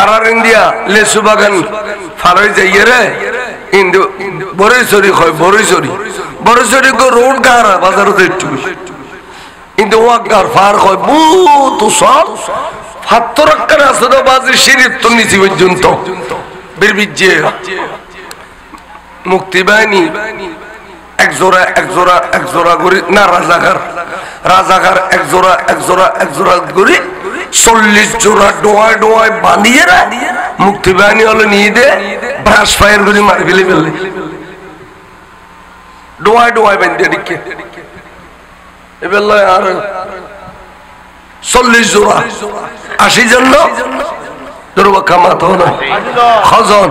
আর India লেসু বাগান ফারই যাইয়ে রে ইন্দু বড়ইছড়ি হয় বড়ইছড়ি গো রোড গারা বাজারতে একটু কিন্তু ওয়াগার ফার হয় বহুত সব ফাত্তর আক্কার আছে তো বাজি শরীর তো নিচে পর্যন্ত বিরবিজে মুক্তি বাহিনী এক জোড়া করে না রাজাকার এক জোড়া করে 40 জোড়া ডোয়ায় বাঁধিয়ে মুক্তি বাহিনী হলো নিয়ে দে ব্রাশ ফায়ার করে মারি ফেলে ডোয়ায় বাঁধিয়ে দিকে এবার আর 40 জোড়া 80 জন দুর্বাক্ষা মাতো না খজন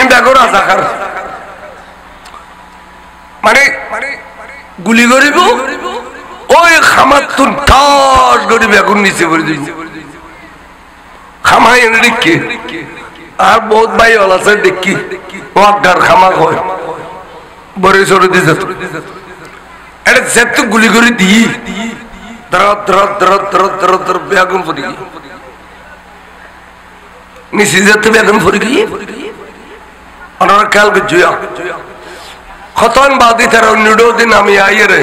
ইন্দা করে রাজাকার মানে গুলি করিব ওই খামার তুন ঠাস করে বেগুন নিচে করে দিব খামাই এনে দেখি আর বহুত ভাই হল আছে দেখি ওয়াকদার খামা হয় বড় সরে দিছে এটা যেত গুলি করে দি দর বেগুন পড়ি নিচে যেত বেগুন পড়ি গিয়ে ওনারা খেয়াল করছি খতন বাদি তার অন্যডো দিন আমি আইরে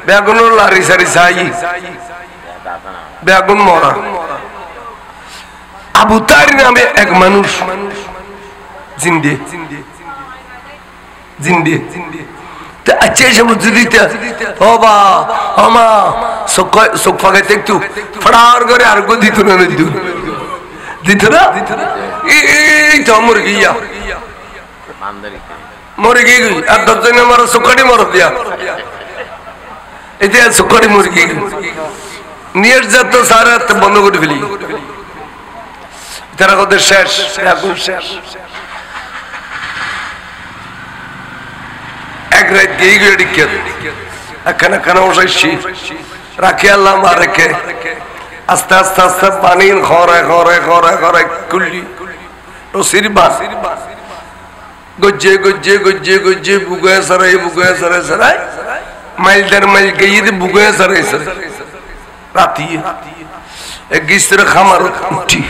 বেগুন লারি সারি সাই বেগুন মরা আবু তার নামে এক মানুষ জিন্দে আচ্ছা এসব দিতে বাবা আমা চোখ ফাঁকাইতে একটু ফড়ার করে আর গো দিত না এই তো মুরগিয়া মুরগি আর 10 জনে মারা সুকাটি মর দিয়া এটা সুকাটি মুরগি নিয়ে যত সারা বন্ধ করে ফেলি তারা কত শেষ এক রাত গিয়ে ডিকে এখানে কেন বসাইছি রাখি আল্লাহ মারেকে আস্তে পানি খরে কুল্লি রসির বাস গজ্জে বুগায় সারাই মাইল দেড় মাইল গিয়ে বুগায় সারাই রাতি এক গিস্তের খামার উঠি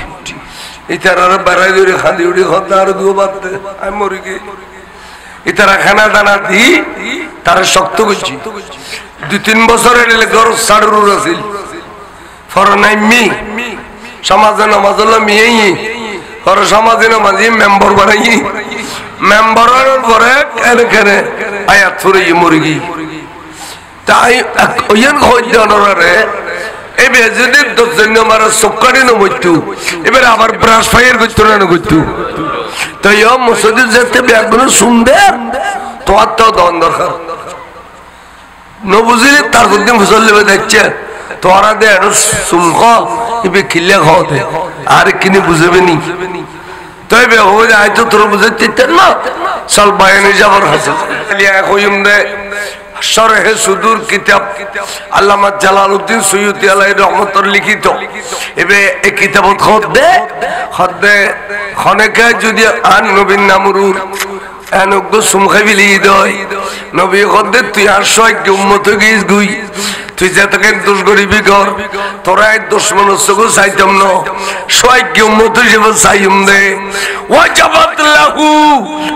ইতারা বেড়াই ধরে খালি উড়ি খদ্দা আর দুও বাদতে আমি মরি গিয়ে ইতারা খানা দানা দি তারা শক্ত করছি 2-3 বছরের ঘর সাড়ুর আছিল ফরনাই সমাজে নমাজ হলো মেয়ে পরে সমাজে নমাজি মেম্বর বানাই মেম্বরের পরে কেনে আয়াত ফুরে মুরগি তাই ওইন খোঁজরে এবার যদি 10 জন আমার সকালে নমইতু এবার আবার ব্রাশ ফায়ার করতো না করতো তো মসজিদ যেতে বেগুন সুন্দর তোমার তো দন দরকার নবুঝিলে তার দিন ফসল লেবে দেখছে তোরা দে শুনখ এবার খিলে খাওয়াতে আর কিনে বুঝবে নি তবে ও যায় তো তোর বুঝতে না চল বায়ানে যাবার হাসে দে শরহে সুদূর কিতাব আল্লামা জালালউদ্দিন সুয়ুতি আলাইহি রহমাতুল্লাহ লিখিত এবে এই কিতাবত খদ্দে খনেকে যদি আন নবীন নামরুর এনক সুমখাবিলি দয় নবী খদ্দে তুই আর সয়ক উম্মত গিস গুই তুই যেতকে দোষ করিবি কর তোরা এই দুশমন সগো চাইতাম ন সয়ক উম্মত হিসেবে চাইম দে ওয়াজাবাত লাহু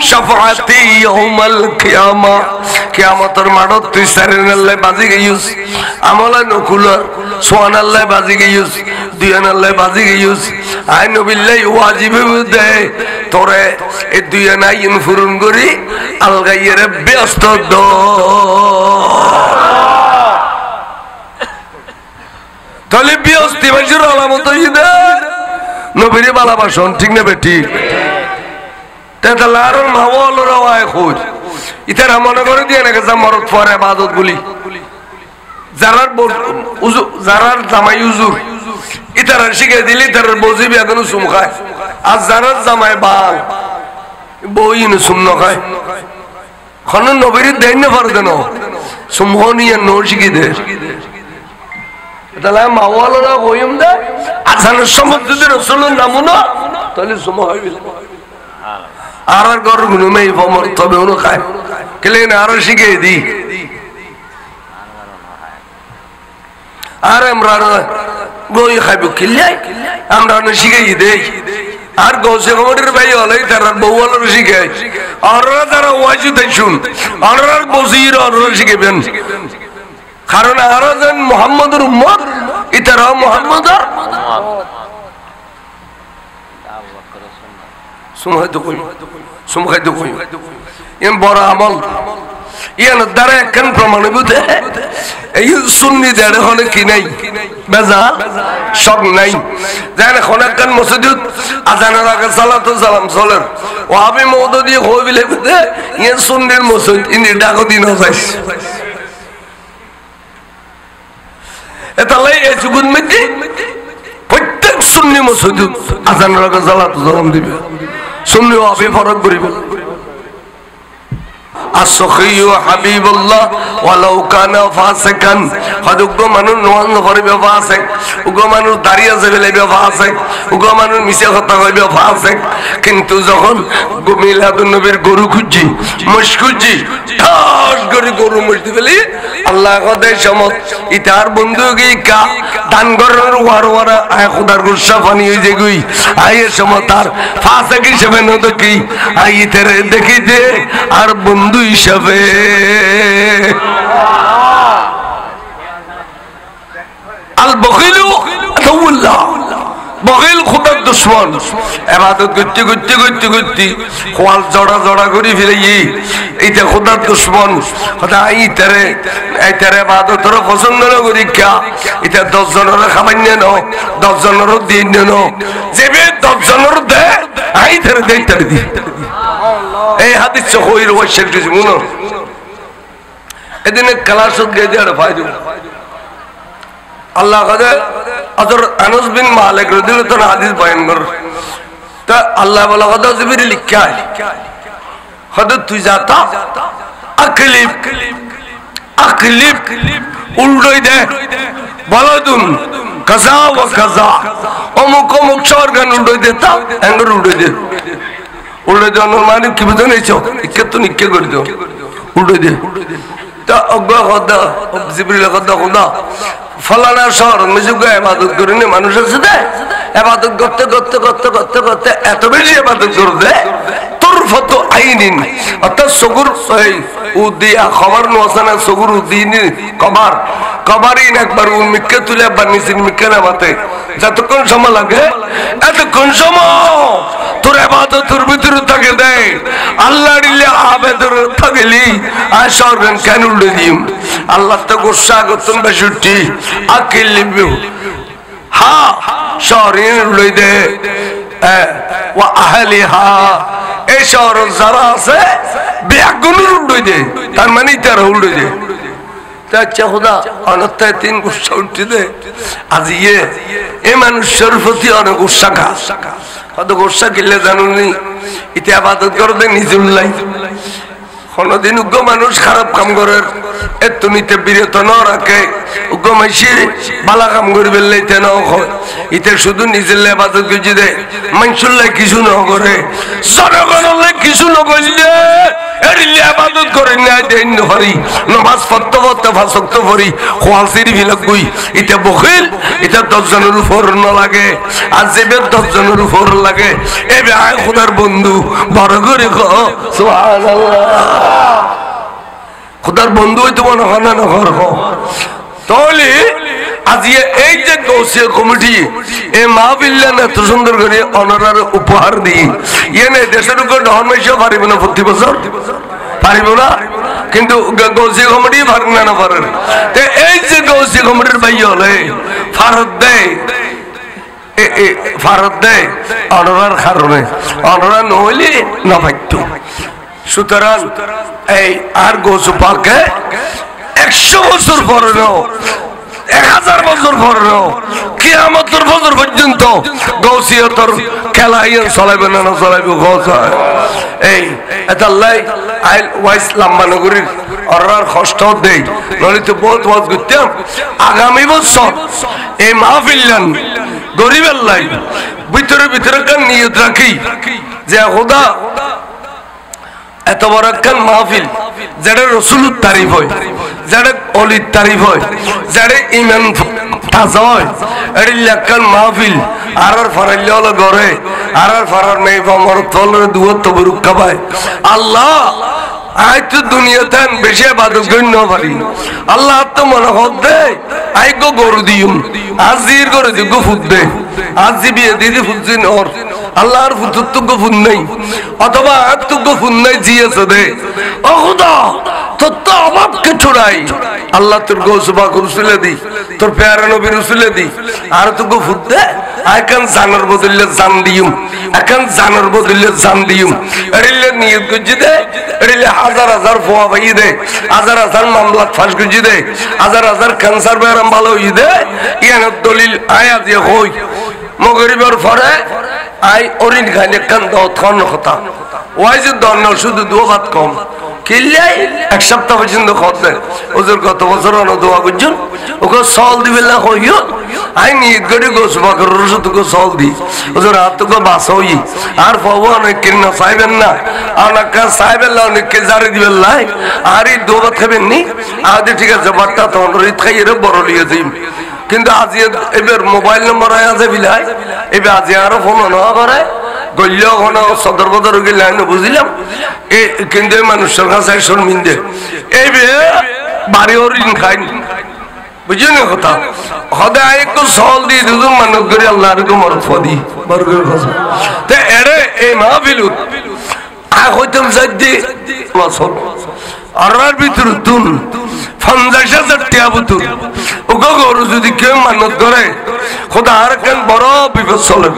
শাফাআতি ইয়াউমাল কিয়ামা কিয়ামতের মাঠত তুই সারেনাল্লাহ বাজি গইস আমলা নকুলার সুবহানাল্লাহ বাজি গইস দুয়ানাল্লাহ বাজি গইস আই নবিল্লাহ ওয়াজিবে দে তোরে এই দুয়ানা ইনফুরুন করি আলগাইয়ের ব্যস্ত দ তাহলে ব্যস্তি মানুষের আলামত নবীরে ভালোবাসন ঠিক না বেটি তাহলে আরো মাওয়ালরা আয় খোঁজ ইতারা মনে করে দিয়ে না গেছে মরদ পরে ইবাদত গুলি যারার জামাই উজুর ইতারা শিখে দিলি তার বজিবি এখনো চুম খায় আর যারার জামাই বাল বই চুম নখায় খন নবীর দেন না পারে দেন চুমহনিয়া নোর শিখে দে তাহলে মাওয়ালরা বইম দে আসানের সময় যদি রসুলের নামও না তাহলে চুম হইবে আর গর গুনুমে ফমর তবে উনো খায় কেলে না আরো শিখে দি আর আমরা গই খাইব কিল্লাই আমরা শিখাই দেই আর গৌসে কমিটির ভাই হলে তারা বউ হলো শিখাই অনরা যারা ওয়াজু তাই শুন অনরার বসির অনরা শিখাবেন কারণ আরো যেন মোহাম্মদের উম্মত ইতারা মোহাম্মদ বড় আমল ইয়ান দ্বারা একখান প্রমাণিত এই সুন্নি দেড় হলে কি নাই বেজা সব নাই যেন এখন একখান মসজিদ আজানের আগে সালাতু সালাম চলেন ও আমি মৌদ দিয়ে হয়ে বিলে ইয়ে সুন্নির মসজিদ ইনি ডাকো দিন যাইছে এতালাই এই যুগুন মধ্যে প্রত্যেক সুন্নি মসজিদ আজানের আগে সালাতু সালাম দিবে সুন্নি আবি ফরক করিবে السخي حبيب الله ولو كان فاسقا قد منو نوان فربه فاسق উগো মানুষ দাঁড়িয়ে যাবে ফাসিক উগো মানুষ মিছে কথা কইবে ফাসিক কিন্তু যখন মিলাদুন নবীর গরু খুঁজি মোশ খুঁজি ঠাস করে গরু মোশ দিবেলি আল্লাহ কদে সমত ইতার বন্ধুগি কা দান গরর ওয়ারওয়ারা আয় খোদার গুসা পানি হই যে গই আয়ে সমতার ফাসিক হিসেবে নদ কি আই তেরে দেখি দে আর বন্ধু হিসাবে আল বখিলু আদুল্লাহ বখিল খোদার দুশমন ইবাদত করতে করতে করতে করতে খোয়াল জড়া জড়া করে ফিরে এইটা খোদার দুশমন খোদা এইটারে ইবাদতের পছন্দ না করি কা এটা 10 জনের খাবান্য নাও 10 জনের দিন নাও যেবে 10 জনের দে এইটারে দেইতারে দি এই হাদিস সহিহ ওয়াশার কিছু মনো এদিনে ক্লাসত গিয়ে দেড় ফায়দা আল্লাহ কাদের আদর আনাস বিন মালিক রাদিয়াল্লাহু তাআলা হাদিস বয়ান কর তা আল্লাহ বলা কথা জিবরিল লিখা হযরত তুই যাতা আকলিব আকলিব উল্টোই দে বলদুন কাজা ওয়া কাজা অমুক অমুক সরগান উল্টোই দে তা এঙ্গর উল্টোই দে উল্টোই দে মানে কি বুঝো নাইছো ইকে তো নিকে করে দাও উল্টোই দে তা অজ্ঞ কথা জিবরিল কথা খোদা ফলানা শহর মিজুগা ইবাদত করেনি মানুষের সাথে ইবাদত করতে করতে করতে করতে করতে এত বেশি ইবাদত করবে তুরফাতু আইনিন অর্থাৎ সগুর উদিয়া খবর নসানা সগুর উদিন কবার কবারিন একবার মিক্কে তুলে একবার নিচে মিক্কে নামাতে যতক্ষণ সময় লাগে এতক্ষণ সময় তোর ইবাদতের ভিতরে থাকে দেয় আল্লাহ দিলে আবেদর থাকলি আর সরবেন কেন উল্টে দিম আল্লাহ তো গোসা করতেন বেশুটি আকিল লিবু হা শহরের লই দে ওয়া আহলিহা এই শহর যারা আছে বেগুনুর লই দে তার মানে তারা উল্টে দে আচ্ছা খোদা অনত্যায় 3 গুসা উঠে দে আজ এ মানুষের প্রতি অনেক গুসা খা কত গুসা কিনলে জানুনি ইতি আবাদত করতে নিজুল্লাই কোনদিন উগ্র মানুষ খারাপ কাম করে এত নিতে বিরত ন রাখে উগ্র মাইসি বালা কাম করে বেললাইতে ন ইতে শুধু নিজের ইবাদত গজি দে মানুষুল্লাহ কিছু ন করে জনগণের কিছু ন করলে এরিলে ইবাদত করে না দেন হরি নামাজ পড়তে পড়তে ফাসক্ত পড়ি খোয়াল সিরি ভিলক গই ইতে বখিল ইতে 10 জনের উপর ন লাগে আর যেবে 10 জনের উপর লাগে এবে আয় খোদার বন্ধু বড় করে খ সুবহানাল্লাহ খোদার বন্ধু হইতে মনে হয় না ঘর তাহলে আজ এই যে গৌসিয়া কমিটি এই মাহফিল্লান এত সুন্দর করে অনারার উপহার দিই এনে দেশের উপর ধর্মেশও পারিব না প্রতি বছর পারিব না কিন্তু গৌসিয়া কমিটি পারেন না পারেন এই যে গৌসিয়া কমিটির ভাই হলে ফারত দেয় অনারার কারণে অনারা নহলে না পাইত সুতরাং এই আর গৌসু পাকে 100 বছর পরে 1000 বছর পরে কিয়ামতের বছর পর্যন্ত গৌসিয়তর খেলা ইন চলাইবে না চলাইবে গৌসা এই এতাল্লাই আইল ওয়াইস লাম্বানগরীর অরার কষ্ট দেই নলি তো বহুত ওয়াজ করতাম আগামী বছর এই মাহফিলান গরিবের লাই ভিতরে ভিতরে কান নিয়ত রাখি যে খোদা এত বড় একখান মাহফিল যেটা রসুলের তারিফ হয় যারা অলির তারিফ হয়, যারা ইমান তাজা হয়, এটি লেখান মাহফিল আর ফারাইলে হলো ঘরে আর ফারার মেয়ে আমার তলের দুয়ত্ব রক্ষা পায়। আল্লাহ আই তো দুনিয়াতে বেশি বাদক গণ্য পারি, আল্লাহ তো মনে হতে আই গো গরু দিম, আজ জির করে দি গো ফুট দে, আজ জি বিয়ে দিদি ফুটছিন ওর আল্লাহর ফুটুর তো গো ফুট নেই, অথবা আর তো গো ফুট নেই জিয়েছে দে। ও খুদা তোর তো অভাব কিছু নাই, আল্লাহ তোর গৌসবা রসুলে দি, তোর প্যারা নবী রসুলে দি, আর তো গো ফুট দে এখন জানার বদলে জান দিম, এখন জানার বদলে জান দিম। এরিলে নিয়ত গুজি দে, এরিলে হাজার হাজার ফোয়া ভাই দে, হাজার হাজার মামলা ফাঁস গুজি দে, হাজার হাজার ক্যান্সার ব্যারাম ভালো হই দে। ইয়ানের দলিল আয়া দিয়ে হই মগরিবের পরে আই অরিন খাইলে কান দাওয়াত খাওয়ানোর কথা, ওই যে দন্ন শুধু দোয়া ভাত কম কিল্লাই এক সপ্তাহ পর্যন্ত খাওয়াতে ওদের গত বছর অন দোয়া করছেন ওকে সল দিবে না হইও আই নিয়ত করে গোস বাকর রস তোকে সল দি ওদের হাত তোকে বাস হই আর পাবো অনেককে না চাইবেন না অনেককে চাইবেন না অনেককে জারি দিবেন লাই আর এই দোয়া ভাত খাবেন নি আগে ঠিক আছে বার্তা তখন রীত খাইয়ে বড় লিয়ে যাই। কিন্তু আজ এবার মোবাইল নম্বর আছে বিলাই এবার আজ আরো ফোন নেওয়া করে গল্য ওখানে সদর বদর গেলে আমি বুঝলাম কিন্তু মানুষের কাছে শর্মিন্দে এই বাড়ি ওরিন খাইনি বুঝলি না কথা সদায় একটু সল দিয়ে দুজন মানুষ করে আল্লাহ আর মরফ দি বর্গের কথা তো এরে এই মাহফিলুত হইতাম সাদ্দি বছর আর ভিতর তুন 50,000 টাকা বুতুর ওগো গরু যদি কেউ মানত করে খোদা আর কেন বড় বিপদ চলে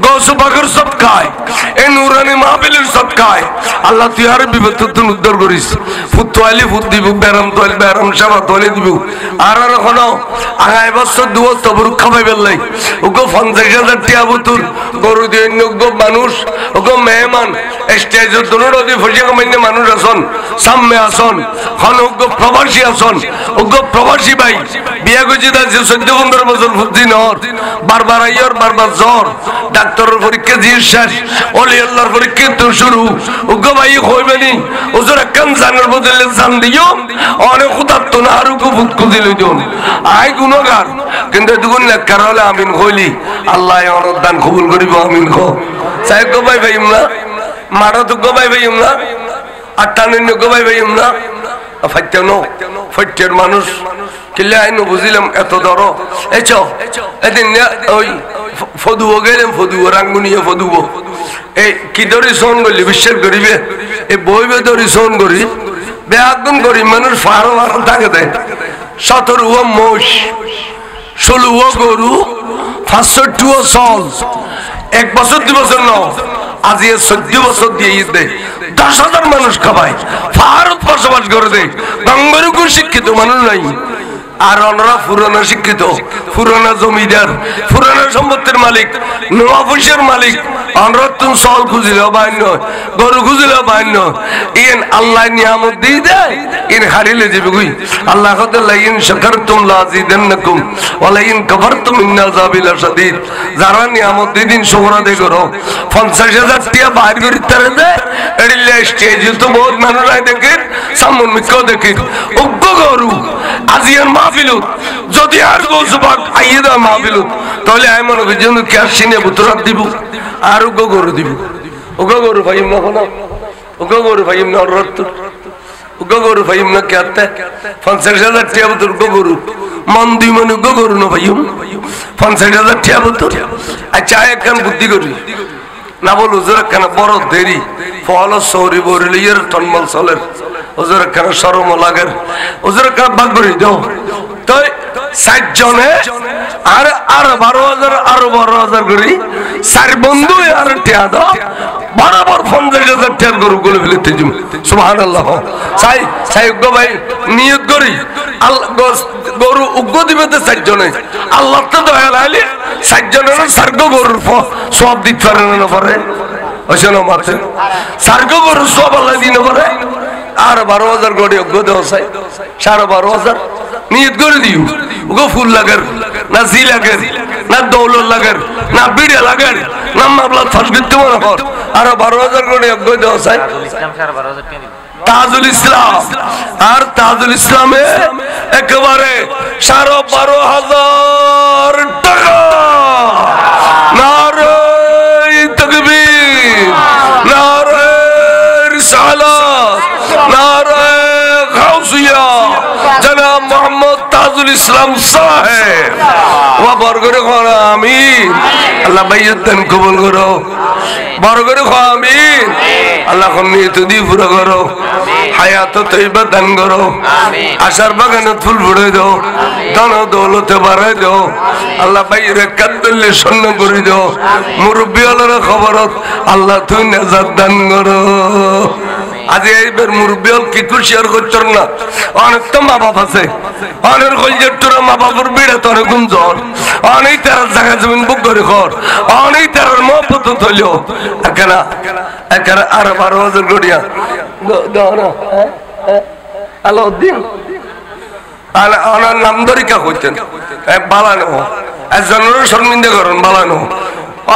গৌসু পাকের সদকায় এই নুরানি মাহফিলের সদকায় আল্লাহ তুই আর বিপদ তুন উদ্ধার করিস ফুট তোয়ালি ফুট দিব ব্যারাম তোয়ালি ব্যারাম সেবা তোয়ালি দিব আর এখনো আগামী বছর দুয়ো তবরুক খাবাই বেললাই ওগো 50,000 টাকা বুতুর গরু দিয়ে অন্য মানুষ ওগো মেহমান স্টেজের দোনোটি ফসে কমাইনে মানুষ আসন সামনে আসন খন ওগো প্রবাসী আসন ওগো প্রবাসী ভাই বিয়া গজি দাসে 14-15 বছর ফুটছি নর বারবার আইয়র বারবার জ্বর ডাক্তারের পরীক্ষা দিয়ে শেষ ওলি আল্লাহর পরীক্ষা তো শুরু ওগো ভাই হইবেনি ওজোর একখান জানার বদলে জান দিও অনেক খুদাত না আর ওগো ফুট খুঁজি লইজন আই গুণগার কিন্তু দুগুণ লেখার হলে আমিন কইলি আল্লাহ অনুদান কবুল করিব আমিন কো চাই গো ভাই ভাই না মারা তো গো ভাই ভাই না আটান্ন গো ভাই ভাই না ফাইটানো ফাইটের মানুষ কিলে আইনো বুঝিলাম এত ধরো এচ এদিন ওই ফদুও গেলাম ফদুও রাঙ্গুনিয়ে ফদুও এই কি ধরি শোন করলি বিশ্বাস করিবে এই বইবে ধরি শোন করি বেআগুন করি মানুষ ফারো ফারো থাকে দেয় 17 মোষ 16 গরু 500 সল 1 বছর 2 বছর ন আজ 14 বছর দিয়ে ঈদ দেয় 10,000 মানুষ খাবায় ভারত বসবাস করে দেয় গঙ্গরুকু শিক্ষিত মানুষ নাই আর ওনারা পুরনো শিক্ষিত পুরনো জমিদার পুরনো সম্পত্তির মালিক নবাবশের মালিক অনরতুন সল খুঁজিল বান্য গরু খুঁজিল বান্য ইন আল্লাহ নিয়ামত দিয়ে দেয় ইন হারিলে যাবে গুই আল্লাহ কদলা ইন শাকারতুম লাযিদান্নাকুম ওয়া লা ইন কাফারতুম ইন্না আযাবি লাশাদীদ যারা নিয়ামত দিয়ে দিন শুকর আদায় করো 50,000 টাকা বাইর করে তারে দে এডিলে স্টেজ তো বহুত মানুষ আই দেখে সামন মিকো দেখে উগ্গ গরু আজিয়ার মাহফিলুত যদি আর গোসবাক আইদা মাহফিলুত তাহলে আই মনে করি যেন ক্যাশিনে বুতরাত দিব আর উগ্গ গরু দিব উগ্গ গরু ভাইম না কোন উগ্গ গরু ভাইম না রত উগ্গ গরু ভাইম না কেতে 50,000 টাকা বুতর উগ্গ গরু মন দুই মন উগ্গ গরু না ভাইম 50,000 টাকা বুতর আচ্ছা একখান বুদ্ধি করি না বল হুজুর কেন বড় দেরি ফল সৌরি বরিলিয়ের টনমল চলের হুজুর কেন শরম লাগের হুজুর কেন ভাগ করে দাও তো 60 জনে আর 12,000 আর 12,000 করি 4 বন্ধু আর টিয়া দাও বরাবর 50,000 টাকা গরু গুলো ফেলতে দিম সুবহানাল্লাহ সাই গো ভাই নিয়ত করি আল্লাহ গরু উগ্গ দিবে তো 4 জনে আল্লাহ তো দয়া লাইলে 4 জনের সার্গ গরুর সব দিতে পারে না পারে ওইসব মারতে সার্গ গরুর সব আল্লাহ দিনে পারে আর 12,000 গড়ি উগ্গ দেওয়া চাই 12,500 নিয়ত করে দিও ওগো ফুল লাগার না জি লাগার না দৌলত লাগার না বিড়ে লাগার না মামলা ফাঁস করতে মনে কর আর 12,000 গড়ি উগ্গ দেওয়া চাই ইসলাম 12,500 টাকা তাজুল ইসলাম, আর তাজুল ইসলামে একেবারে 12,500 টাকা। নারে তাকবীর, নারে রিসালাত, নারে গাউসিয়া, জনাব মোহাম্মদ তাজুল ইসলাম সাহেব। ওয়া বরগরে খানা আমিন। আল্লাহ বাইয়তেন কবুল করো, বরগরে খা আমিন। আল্লাহ নিয়ত দি পুরো করো, হায়াত তৈবা দান করো, আশার বাগানে ফুল ফুটে দাও, ধন দৌলতে বাড়াই দাও। আল্লাহ বাইরে কাদ্দলে স্বর্ণ করে দাও, মুরব্বী আল্লাহর খবরত আল্লাহ তুই নাজাত দান করো। আজ এইবার মুরব্বী হল কি খুশি আর করতেন না। অনেক তো মা বাপ আছে, অনেক কলজের তোরা মা বাবার বিড়ে তোরে গুঞ্জন, অনেক তার জায়গা জমিন বুক করে কর, অনেক তার মহব্বত হইলেও এখানে এখানে আর 12,000 গড়িয়া আলাউদ্দিন নাম ধরিকা করতেন বালানো, একজনের শর্মিন্দা করেন বালানো।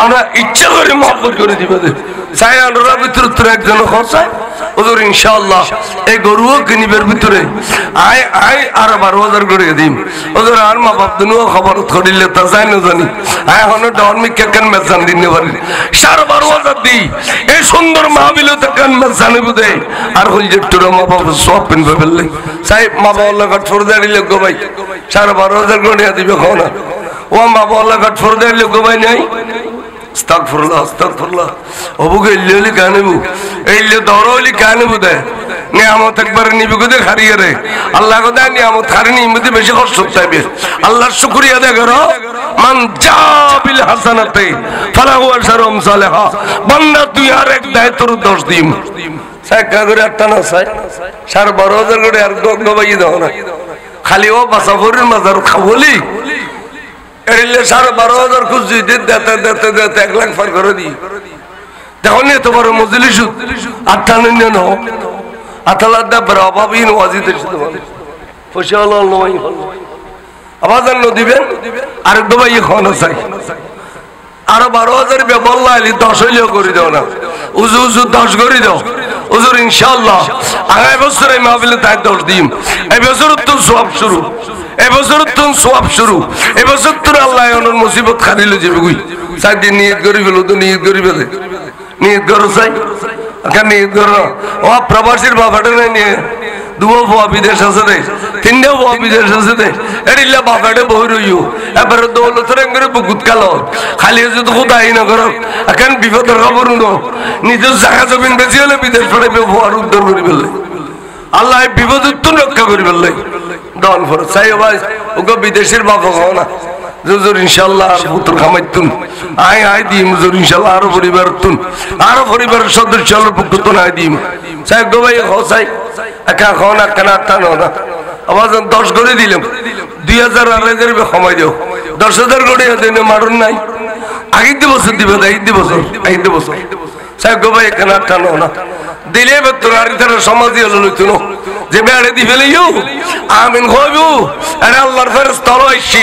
আমরা ইচ্ছা করে মহব্বত করে দিবে চাই আমরা ভিতর তোর একজন খরচায় ওদের ইনশাআল্লাহ এই গরুও কিনিবের ভিতরে আয় আয় আর 12,000 করে দিম। ওদের আর মা বাপ দুনুও খবর করিলে তা যাই না জানি আয় এখন ধর্মিক কেন মেজান দিতে পারি 12,500 দিই এই সুন্দর মাহবিলতে কেন মেজানি বুঝে আর হল যে তোর মা বাপ সব পিনবে ফেললে চাই মা বাবা লাগাট ফোর দাঁড়িয়ে গো ভাই 12,500 করে দিবে খাও না। ও মা বাবা লাগাট ফোর দাঁড়িয়ে গো ভাই নাই আস্তাগফিরুল্লাহ আস্তাগফিরুল্লাহ ওবুকে ইল্লি কানেবু এইলে দরওলি কানেবু দে নিয়ামত একবার নিবি গদে খারিয়ে রে আল্লাহ গদে নিয়ামত খারিনি ইমতি বেশি কষ্ট চাইবে আল্লাহর শুকরিয়া আদায় করো। মান জাবিল হাসানাতে ফালাহু আশরু আমসালহা বান্দা তুই আর এক দায় তোর 10 দিম সাকা করে একটা না চাই 12,000 করে আর গবাই দাও না খালি ও বাসাফরের মাজার খাবলি এরিলে 12,500 খুঁজি দিতে 1 লাখ পার করে দি দেখো নি তোমার মজলিস আটান্ন ন আতালাদা বরাবাবিন ওয়াজিদ ফশাল নয় আওয়াজ দিবেন আর দবাই খাওয়ানো চাই আর 12,000 বললা আলি 10 হইলেও করে দাও না উজু উজু 10 করে দাও হুজুর ইনশাআল্লাহ আগামী বছর এই মাহফিলে তাই 10 দিম। এই বছর তো সওয়াব শুরু, এই বছর তো সওয়াব শুরু, এই বছর তো আল্লাহ ওনার মুসিবত খারিলে যাবে কই চাই দিন নিয়ত করি ফেলো তো নিয়ত করি ফেলে নিয়ত করো চাই এখন নিয়ত করো ও প্রবাসীর বাবাটা নাই নিয়ে দুও বাবা বিদেশ আছে রে তিনটাও বাবা বিদেশ আছে রে এরিল্লা বাবাটা বই রইও এবারে দৌলতের এঙ্গরে বুকুত কালো খালি যদি খোদাই না করো এখন বিপদের খবর নো নিজের জায়গা জমিন বেশি হলে বিদেশ পড়াইবে ভুয়ার উদ্ধার করে ফেললে আল্লাহ বিপদ উত্তর রক্ষা করে ফেললে দন ফরজ চাই ভাই ওকে বিদেশের বাবা খাও না হুজুর ইনশাআল্লাহ আর পুত্র খামাইতুন আয় আয় দিম হুজুর ইনশাআল্লাহ আরো পরিবারের সদস্য পক্ষ তো নাই দিম চাই গো ভাই খাও চাই একা খাও না কেন আটটা না আবার 10 করে দিলাম 2,000 আড়াই সময় দিও 10,000 করে দিন মারুন নাই আগের বছর দিবে আগের বছর চাই গো ভাই কেন আটটা না দিলে তোর আর তারা সমাজে হলো লইতো যে বেড়ে দি ফেলেইও আমিন কইবো আরে আল্লাহর ফেরেশতা তলো আইছি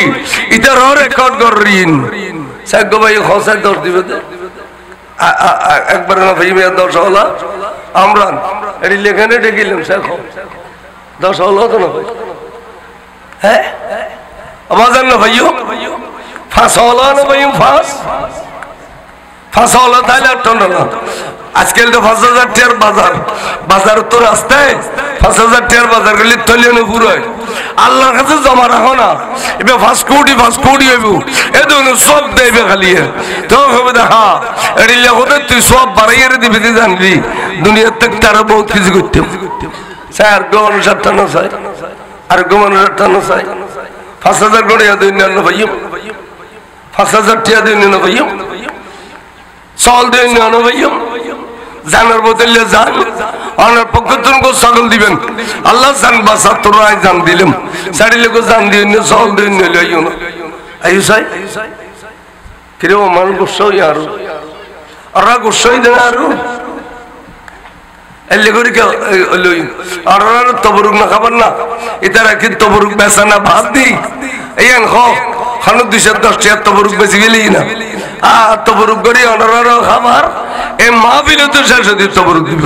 ইতার রেকর্ড করিন চাই গো ভাই খসাই 10 দিবে একবার না ভাই 10 হলো আমরান এটি লেখানে ডেকিলাম শেখো 10 হলো তো না ভাই হ্যাঁ আওয়াজ না ভাইও ফাঁস হলো না ভাই ফাঁস হলো তাহলে টন্ডা না আজকাল তো 5,000 টাকার বাজার তো রাস্তায় 5,000 টাকার বাজার করলে তলিয়ানো পুরো আল্লাহর কাছে জমা রাখো না এবার 5 কোটি হইব এ ধরনের সব দেবে খালি তো হবে দেখা এটি লেখতে তুই সব বাড়াইয়ে দিবি জানবি দুনিয়ার থেকে তারা বহুত কিছু করতে চাই আর গো মানুষের টানো চাই আর গো মানুষের টানো চাই 5,000 করে দিন না ভাইও 5,000 টাকা দিন না ভাইও চল দিন না ভাইও জানার বদলে জান অনার পক্ষ থেকে সকল দিবেন আল্লাহ জান বাসা তোরাই জান দিলাম সাড়িলে গো জান দিন চল দিন লইও না আইও চাই কিরে ও মান গোসই আর ওরা গোসই দেন আর এলে করি কে লই আর ওরা তবরুক না খাবার না ইতারা কি তবরুক বেচা না ভাত দি এইন খ খানো 210 টাকা তবরুক বেশি গেলি না তবরুক করি অনার খাবার এই মাহফিলে তো শেষ দিয়ে তবরুক দিব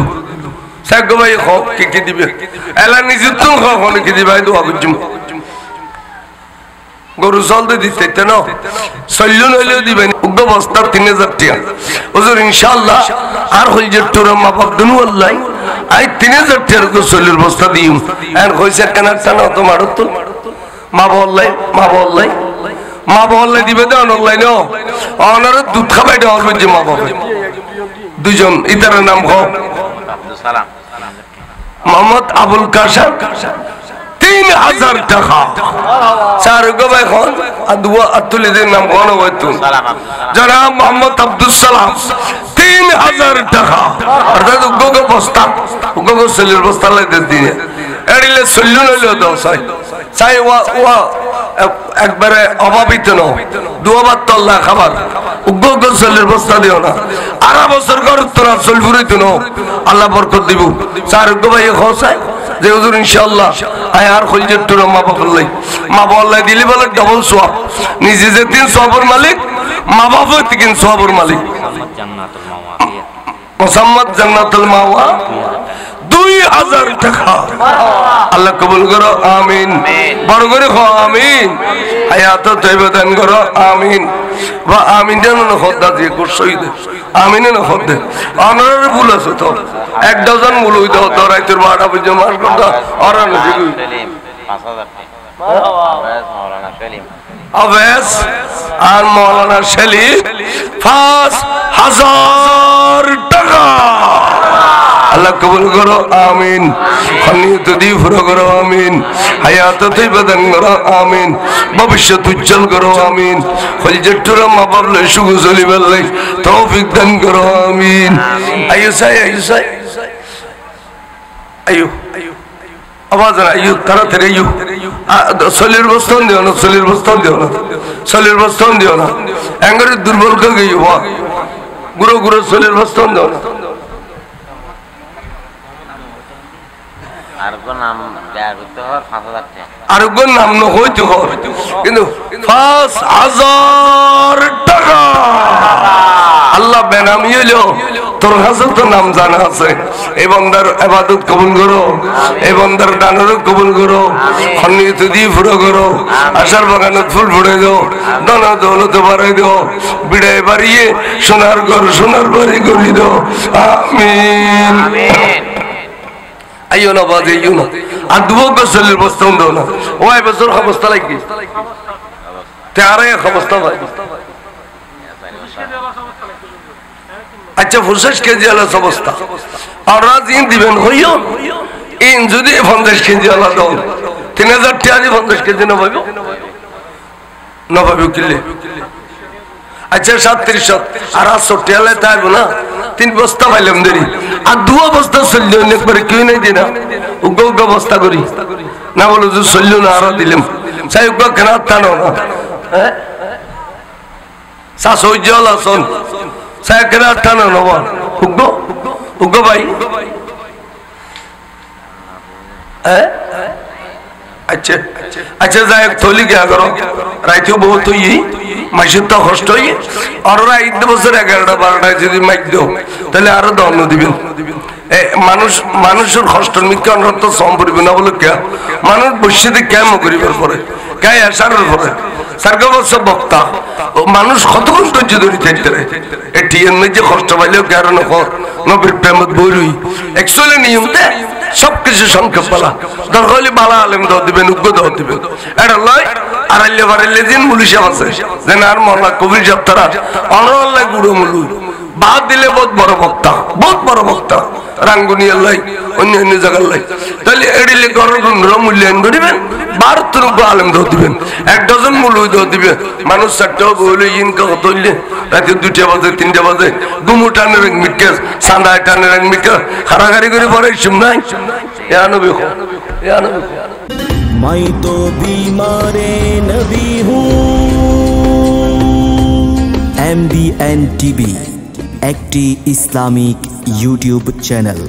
সাগো ভাই খ কি দিবে এলা নিজে তো কখনো কি দিবে দোয়া করছুম গরু চলতে দিতে না চল্লু নইলেও দিবেন উগ্র বস্তা 3000 টাকা হুজুর ইনশাআল্লাহ আর হই যে তোর মা বাপ দুনু আল্লাহ আই 3000 টাকার গো চল্লুর বস্তা দিম আর কইছে কেন টানা তোমার তো মা বললাই দিবে তো অনলাইন অনার দুধ খাবাই দেওয়া হচ্ছে মা বাবা দুজন ইতারের নাম খ মোহাম্মদ আবুল কাসেম 3000 টাকা চার গো এখন আতুলিদের নাম কোন হইতো জনাব মোহাম্মদ আব্দুল সালাম 3000 টাকা অর্থাৎ উগ্গ বস্তা উগ্গ সেলের বস্তা লাইতে দিয়ে এড়িলে চল্লু লইলো দাও চাই ওয়া একবারে অভাবিত ন দুবার তল্লা খাবার উগ্গ চল্লের বস্তা দিও না আরা বছর ঘর তোরা চল ফুরিত ন আল্লাহ বরকত দিব চার উগ্গ ভাই খসাই যে হুজুর ইনশাআল্লাহ আয় আর খলজের তোর মা বাবা দিলে বলে ডবল সওয়াব নিজে যে 3 সওয়াবের মালিক মা বাবা 3 সওয়াবের মালিক মোহাম্মদ জান্নাতুল মাওয়া 2000 টাকা আল্লাহ কবুল করো আমিন বড় করে কও আমিন হায়াত তৈবা দান করো আমিন বা আমিন জানো না খোদা দিয়ে কুরসই দে আমিন না খোদা অনারে ভুল আছে তো এক ডজন মূল হই দাও তোর রাইতের 12টা পর্যন্ত মাস করতা আর না দিবি 5000 মাওলানা সেলিম আবেস আর মাওলানা সেলিম 5000 টাকা আল্লাহ কবুল করো আমিন খনিয়ত দি পুরো করো আমিন হায়াত তৈবা দান করো আমিন ভবিষ্যৎ উজ্জ্বল করো আমিন খলজের মা বাপ লই সুখ চলিবার লাই তৌফিক দান করো আমিন আয়ু আওয়াজ না আয়ু তাড়াতাড়ি আয়ু চলির বস্তান দিও না এঙ্গরে দুর্বল কে গইও গুরু চলির বস্তান দিও না আরোগ্য নাম হইতে কিন্তু 5000 টাকা আল্লাহ বেনামি হইলো তোর কাছে তো নাম জানা আছে এই বান্দার ইবাদত কবুল করো এই বান্দার দানের কবুল করো খনিয়ত দিয়ে পুরো করো আশার বাগানত ফুল ফুটে দাও দানা দৌলত বাড়াই দাও বিড়াই বাড়িয়ে সোনার ঘর সোনার বাড়ি করে দাও আমিন আইও না বাজে আইও না আর দুবক চল্লির বস্তা দাও না ওই বছর অবস্থা লাগি তেয়ারে অবস্থা ভাই আচ্ছা 50 কেজি আলা অবস্থা আর রাজিন দিবেন হইও ইন যদি 50 কেজি আলা দাও 3000 টাকা 50 কেজি না ভাবিও কিলে আচ্ছা 37 আর 800 টাকা তাইব না 3 বস্তা পাইলাম দেরি আর 2 বস্তা চললো একবারে কেউ নাই দিনা উগ্গ বস্তা করি না বলো যে চললো না আরো দিলাম চাই উগ্গ কেন টানো না হ্যাঁ শাস উজ্জ্বল আসন চাই কেন টানো না উগ্গ ভাই হ্যাঁ আচ্ছা আচ্ছা যাই থলি গিয়া করো রাইতেও বহুত হই মাসের তো কষ্ট হই আর রাইত বছর 11টা-12টায় যদি মাইক দাও তাহলে আরো দণ্ড দিবেন মানুষের কষ্ট মিথ্যা অনুরোধ তো সম্পর্ক না বলে কে মানুষ বসে কেমন করিবার পরে কে আসারের পরে সার্গা বছর বক্তা ও মানুষ কতক্ষণ ধৈর্য ধরে থাকতে রে এটিএন যে কষ্ট পাইলেও কারণ নবীর প্রেমত বইরই অ্যাকচুয়ালি নিয়মতে সবকিছু সংক্ষেপ বলা দরকার হলে বালা আলেম দাও দিবেন উগ্র দাও দিবেন এটা লয় আড়াইলে দিন মুলিশা আছে যেন আর মহল্লা কবির যাত্রা অনল্লাহ গুড়ো মুলু বাদ দিলে বহুত বড় বক্তা রাঙ্গুনি আল্লাহ অন্য জায়গার লাই তাহলে এড়িলে গণতন্ত্র মূল্যায়ন করিবেন 12 আলেম দাও দিবেন 1 ডজন মূল দাও দিবেন মানুষ 4টা বলে ইনকা হতইলে রাতে 2টা বাজে 3টা বাজে দুমু টানের মিটকে সান্দা টানের মিটকে খারাগারি করে পরে শুননাই ইয়া নবী मैं तो बीमारे नबी हूँ MBN TV একটি ইসলামিক ইউটিউব চ্যানেল।